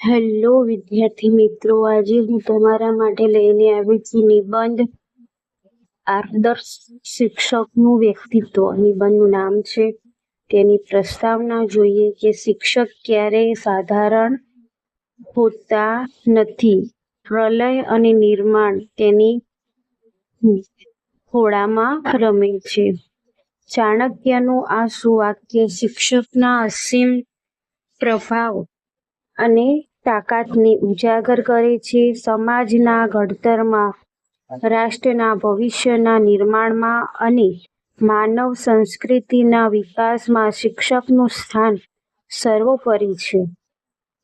Hello વિદ્યાર્થી મિત્રો, આજે હું તમારા માટે લઈને આવી છું નિબંધ આદર્શ શિક્ષકનું વ્યક્તિત્વ. નિબંધનું નામ છે. તેની પ્રસ્તાવના જોઈએ કે શિક્ષક ક્યારેય સાધારણ હોતા નથી. પ્રલય અને નિર્માણ તેની ખોળામાં રમે છે. ચાણક્યનું આ સુવાક્ય શિક્ષકના અસીમ પ્રભાવ અને તાકાતને ઉજાગર કરે છે. સમાજના ઘડતરમાં, રાષ્ટ્રના ભવિષ્યના નિર્માણમાં અને માનવ સંસ્કૃતિના વિકાસમાં શિક્ષકનું સ્થાન સર્વોપરી છે.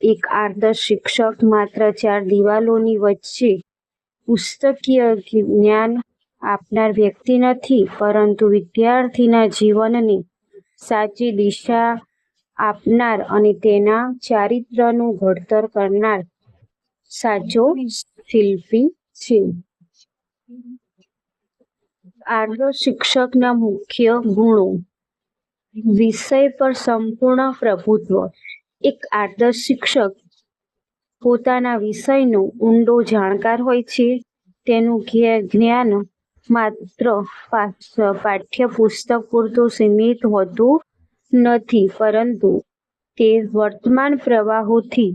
એક આદર્શ શિક્ષક માત્ર ચાર દિવાલોની વચ્ચે પુસ્તકીય જ્ઞાન આપનાર વ્યક્તિ નથી, પરંતુ વિદ્યાર્થીના જીવનને સાચી દિશા આપનાર અને તેના ચારિત્ર્યનું ઘડતર કરનાર સાચો શિલ્પી છે. આદર્શ શિક્ષકના મુખ્ય ગુણો. વિષય પર સંપૂર્ણ પ્રભુત્વ. એક આદર્શ શિક્ષક પોતાના વિષયનો ઊંડો જાણકાર હોય છે. તેનું જ્ઞાન માત્ર પાઠ્યપુસ્તક પૂરતું સીમિત હોતું નથી, પરંતુ તે વર્તમાન પ્રવાહોથી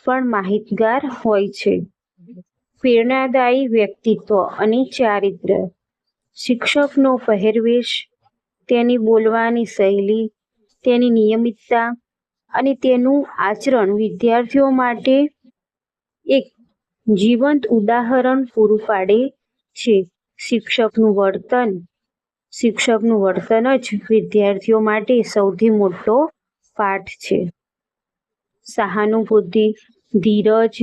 પણ માહિતગાર હોય છે. પ્રેરણાદાયી વ્યક્તિત્વ અને ચારિત્ર્ય. શિક્ષકનો પહેરવેશ, તેની બોલવાની શૈલી, તેની નિયમિતતા અને તેનું આચરણ વિદ્યાર્થીઓ માટે એક જીવંત ઉદાહરણ પૂરું પાડે છે. શિક્ષકનું વર્તન જ વિદ્યાર્થીઓ માટે સૌથી મોટો પાઠ છે. સહાનુભૂતિ, ધીરજ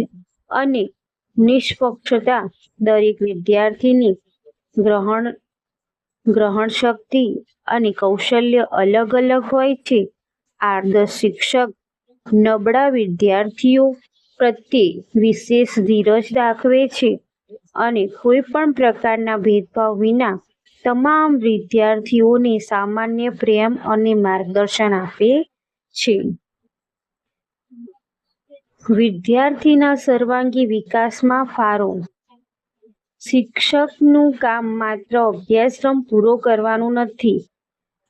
અને નિષ્પક્ષતા. દરેક વિદ્યાર્થીની ગ્રહણ શક્તિ અને કૌશલ્ય અલગ અલગ હોય છે. આદર્શ શિક્ષક નબળા વિદ્યાર્થીઓ પ્રત્યે વિશેષ ધીરજ દાખવે છે અને કોઈ પણ પ્રકારના ભેદભાવ વિના તમામ વિદ્યાર્થીઓને સામાન્ય પ્રેમ અને માર્ગદર્શન આપે છે. વિદ્યાર્થીના સર્વાંગી વિકાસમાં ફાળો. શિક્ષકનું કામ માત્ર અભ્યાસક્રમ પૂરો કરવાનું નથી.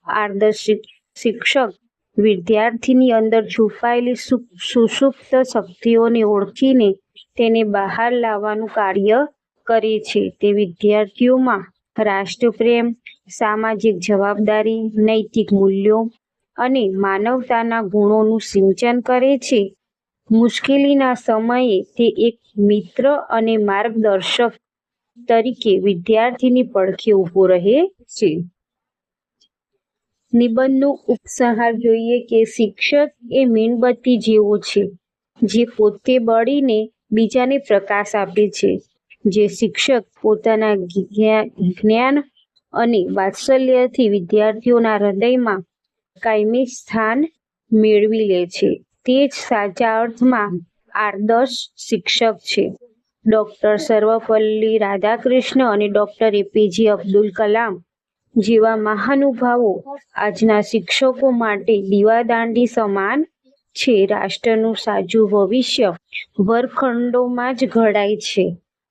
આદર્શ શિક્ષક વિદ્યાર્થીની અંદર છુપાયેલી સુષુપ્ત શક્તિઓને ઓળખીને તેને બહાર લાવવાનું કાર્ય કરે છે. તે વિદ્યાર્થીઓમાં રાષ્ટ્રપ્રેમ, સામાજિક જવાબદારી, નૈતિક મૂલ્યો અને માનવતાના ગુણોનું સિંચન કરે છે. મુશ્કેલીના સમયે તે એક મિત્ર અને માર્ગદર્શક તરીકે વિદ્યાર્થીની પડખે ઊભો રહે છે. નિબંધનો ઉપસંહાર જોઈએ કે શિક્ષક એ મીણબત્તી જેવો છે, જે પોતે બળીને બીજાને પ્રકાશ આપે છે. જે શિક્ષક પોતાના જ્ઞાન અને વાત્સલ્યથી વિદ્યાર્થીઓના હૃદયમાં કાયમી સ્થાન મેળવી લે છે, તે જ સાચા અર્થમાં આદર્શ શિક્ષક છે. ડૉક્ટર સર્વપલ્લી રાધાકૃષ્ણ અને ડૉક્ટર એપીજે અબ્દુલ કલામ જેવા મહાનુભાવો આજના શિક્ષકો માટે દીવાદાંડી સમાન છે. રાષ્ટ્રનું સાચું ભવિષ્ય વર્ગખંડોમાં જ ઘડાય છે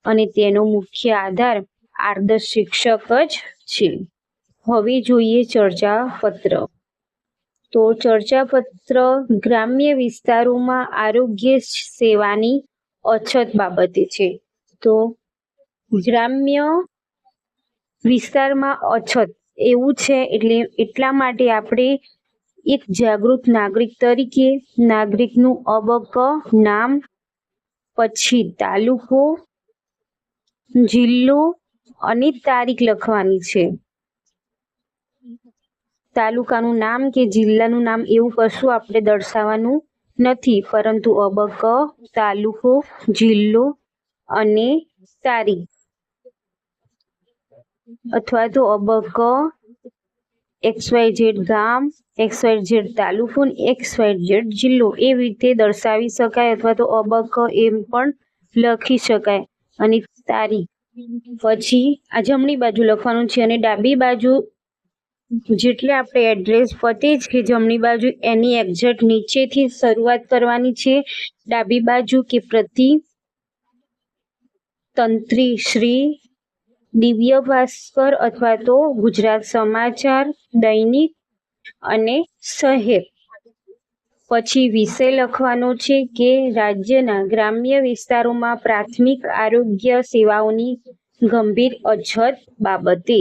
અને તેનો મુખ્ય આધાર આદર્શ શિક્ષક જ છે. હવે જોઈએ ચર્ચાપત્ર. તો ચર્ચાપત્ર ગ્રામ્ય વિસ્તારોમાં આરોગ્ય સેવાની અછત બાબતે છે. તો ગ્રામ્ય વિસ્તારમાં અછત એવું છે, એટલા માટે આપણે એક જાગૃત નાગરિક તરીકે નાગરિકનું અબક નામ, પછી તાલુકો, જિલ્લો અને તારીખ લખવાની છે. તાલુકાનું નામ કે જિલ્લાનું નામ એવું કશું આપણે દર્શાવવાનું નથી, પરંતુ અબક, તાલુકો, જિલ્લો અને તારીખ, અથવા તો અબક XYZ ગામ, XYZ તાલુકો, XYZ જિલ્લો, એ રીતે દર્શાવી શકાય. અથવા તો અબક એમ પણ લખી શકાય અને તારીખ પછી આ જમણી બાજુ લખવાનું છે અને ડાબી બાજુ જેટલે આપણે એડ્રેસ પતે જ કે જમણી બાજુ એની એક્ઝેક્ટ નીચેથી શરૂઆત કરવાની છે. ડાબી બાજુ કે પ્રતિ તંત્રી શ્રી દિવ્ય ભાસ્કર અથવા તો ગુજરાત સમાચાર, દૈનિક અને શહેર. પછી વિષય લખવાનો છે કે રાજ્યના ગ્રામ્ય વિસ્તારોમાં પ્રાથમિક આરોગ્ય સેવાઓની ગંભીર અછત બાબતે.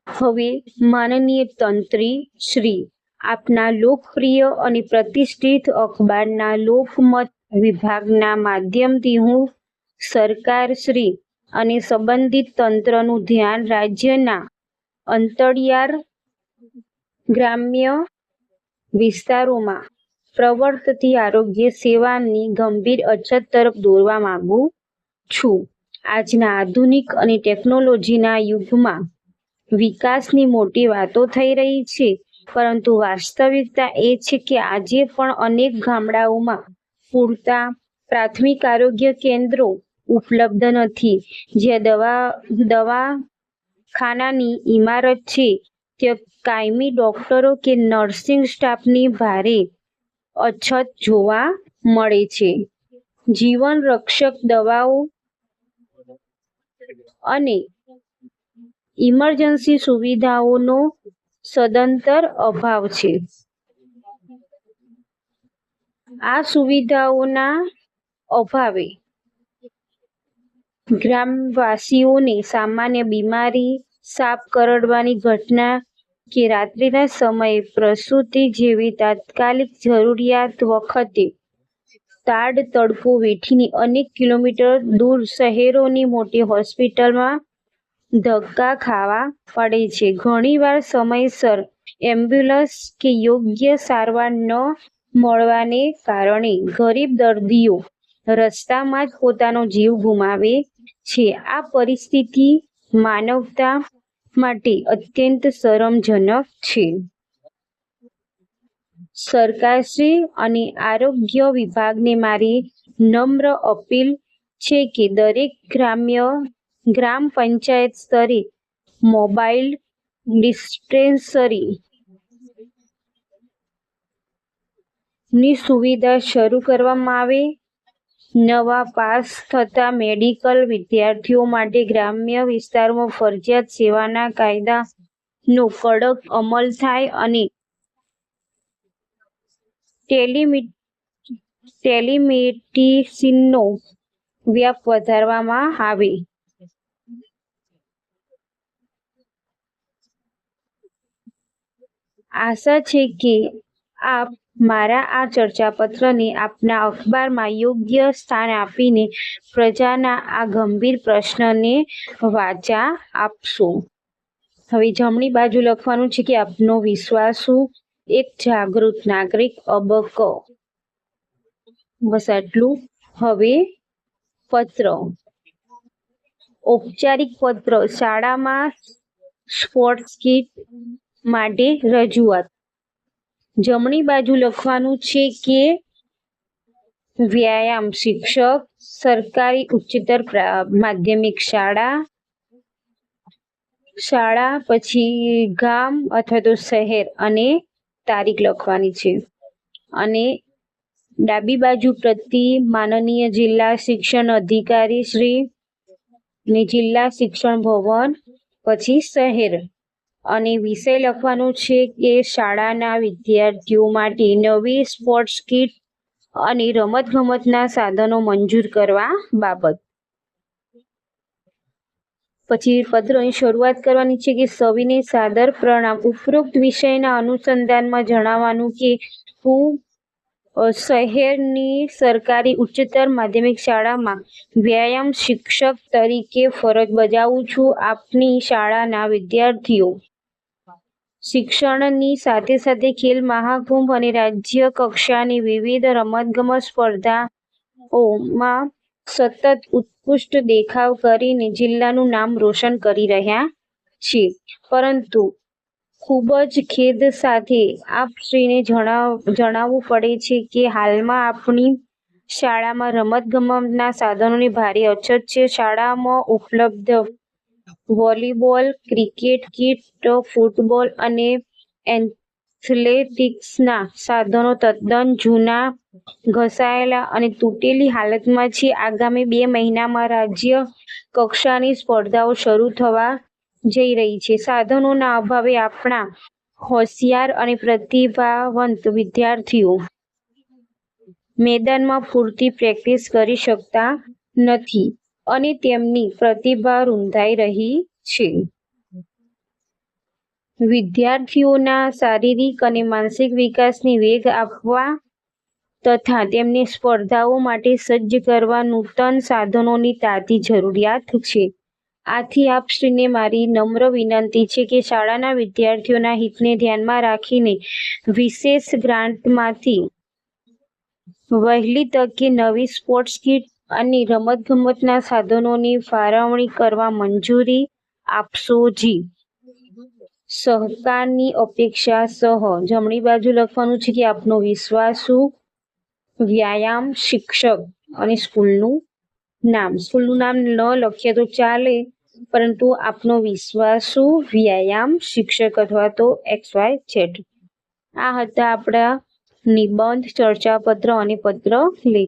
હવે માનનીય તંત્રી શ્રી, આપના લોકપ્રિય અને પ્રતિષ્ઠિત અખબારના લોકમત વિભાગના માધ્યમથી હું સરકાર શ્રી અને સંબંધિત તંત્રનું ધ્યાન રાજ્યના અંતરિયાળ ગ્રામ્ય વિસ્તારોમાં પ્રવર્તતી આરોગ્ય સેવાની ગંભીર અછત તરફ દોરવા માંગુ છું. આજના આધુનિક અને ટેકનોલોજીના યુગમાં વિકાસની મોટી વાતો થઈ રહી છે, પરંતુ વાસ્તવિકતા એ છે કે આજે પણ અનેક ગામડાઓમાં પૂરતા પ્રાથમિક આરોગ્ય કેન્દ્રો ઉપલબ્ધ નથી. જ્યાં દવાખાનાની ઇમારત છે, ત્યાં કાયમી ડોક્ટરો કે નર્સિંગ સ્ટાફની ભારે અછત જોવા મળે છે. જીવન રક્ષક દવાઓ અને ઇમરજન્સી સુવિધાઓનો સદંતર અભાવ છે. આ સુવિધાઓના અભાવે ગ્રામવાસીઓને સામાન્ય બીમારી, સાપ કરડવાની ઘટના કે રાત્રિના સમયે પ્રસૂતિ જેવી તાત્કાલિક જરૂરિયાત વખતે તાડ તડકો વેઠીને અનેક કિલોમીટર દૂર શહેરોની મોટી હોસ્પિટલમાં ધક્કા ખાવા પડે છે. ઘણીવાર સમયસર એમ્બ્યુલન્સ કે યોગ્ય સારવાર ન મળવાને કારણે ગરીબ દર્દીઓ રસ્તામાં જ પોતાનો જીવ ગુમાવે છે. આ પરિસ્થિતિ માનવતા માટે અત્યંત શરમજનક છે. સરકારશ્રી અને આરોગ્ય વિભાગને મારી નમ્ર અપીલ છે કે દરેક ગ્રામ પંચાયત સ્તરે મોબાઈલ ડિસ્પેન્સરી ની સુવિધા શરૂ કરવામાં આવે. નવા પાસ થતા મેડિકલ વિદ્યાર્થીઓ માટે ગ્રામ્ય વિસ્તારોમાં ફરજિયાત સેવાના કાયદાનો કડક અમલ થાય અને ટેલિમેડિસિનનો વ્યાપ વધારવામાં આવે. આશા છે કે આપ મારા આ ચર્ચાપત્રને આપના અખબારમાં યોગ્ય સ્થાન આપીને પ્રજાના આ ગંભીર પ્રશ્નને વાચા આપશો. હવે જમણી બાજુ લખવાનું છે કે આપનો વિશ્વાસુ એક જાગૃત નાગરિક અબક. બસ આટલું. હવે પત્ર. ઔપચારિક પત્ર. શાળામાં સ્પોર્ટ્સ કીટ માટે રજૂઆત. જમણી બાજુ લખવાનું છે કે વ્યાયામ શિક્ષક, સરકારી ઉચ્ચતર માધ્યમિક શાળા, પછી ગામ અથવા તો શહેર અને તારીખ લખવાની છે. અને ડાબી બાજુ પ્રતિ માનનીય જિલ્લા શિક્ષણ અધિકારી શ્રી ને જિલ્લા શિક્ષણ ભવન, પછી શહેર. અને વિષય લખવાનો છે કે શાળાના વિદ્યાર્થીઓ માટે નવી સ્પોર્ટ્સ કીટ અને રમતગમતના સાધનો મંજૂર કરવા બાબત. પછી પત્રની શરૂઆત કરવાની છે કે સવિને સાદર પ્રણામ. ઉપરોક્ત વિષયના અનુસંધાનમાં જણાવવાનું કે હું શહેરની સરકારી ઉચ્ચતર માધ્યમિક શાળામાં વ્યાયામ શિક્ષક તરીકે ફરજ બજાવું છું. આપની શાળાના વિદ્યાર્થીઓ શિક્ષણની સાથે સાથે ખેલ મહાકુંભ અને રાજ્ય કક્ષાની વિવિધ રમતગમત સ્પર્ધાઓમાં સતત ઉત્કૃષ્ટ દેખાવ કરીને જિલ્લાનું નામ રોશન કરી રહ્યા છે. પરંતુ ખૂબ જ ખેદ સાથે આપશ્રીને જણાવવું પડે છે કે હાલમાં આપણી શાળામાં રમતગમતના સાધનોની ભારે અછત છે. શાળામાં ઉપલબ્ધ વોલીબોલ, ક્રિકેટ કિટ, ફૂટબોલ અને એથ્લેટિક્સના સાધનો તદ્દન જૂના, ઘસાયેલા અને તૂટેલી હાલતમાં છે. આગામી 2 મહિનામાં રાજ્ય કક્ષાની સ્પર્ધાઓ શરૂ થવા જઈ રહી છે. સાધનોના અભાવે આપણા હોશિયાર અને પ્રતિભાવંત વિદ્યાર્થીઓ મેદાનમાં પૂરતી પ્રેક્ટિસ કરી શકતા નથી અને તેમની પ્રતિભા રૂંધાઈ રહી છે. વિદ્યાર્થીઓના શારીરિક અને માનસિક વિકાસને વેગ આપવા તથા તેમને સ્પર્ધાઓ માટે સજ્જ કરવા નૂતન સાધનોની તાતી જરૂરિયાત છે. આથી આપશ્રીને મારી નમ્ર વિનંતી છે કે શાળાના વિદ્યાર્થીઓના હિતને ધ્યાનમાં રાખીને વિશેષ ગ્રાન્ટમાંથી વહેલી તકે નવી સ્પોર્ટ્સ કીટ અને રમતગમતના સાધનોની ફાળવણી કરવા મંજૂરી આપશો. જી. સહકારની અપેક્ષા સહ જમણી બાજુ લખવાનું છે કે આપનો વિશ્વાસુ વ્યાયામ શિક્ષક અને સ્કૂલનું નામ ન લખીએ તો ચાલે, પરંતુ આપનો વિશ્વાસુ વ્યાયામ શિક્ષક અથવા તો XYZ. આ હતા આપણા નિબંધ, ચર્ચાપત્ર અને પત્ર લેખ.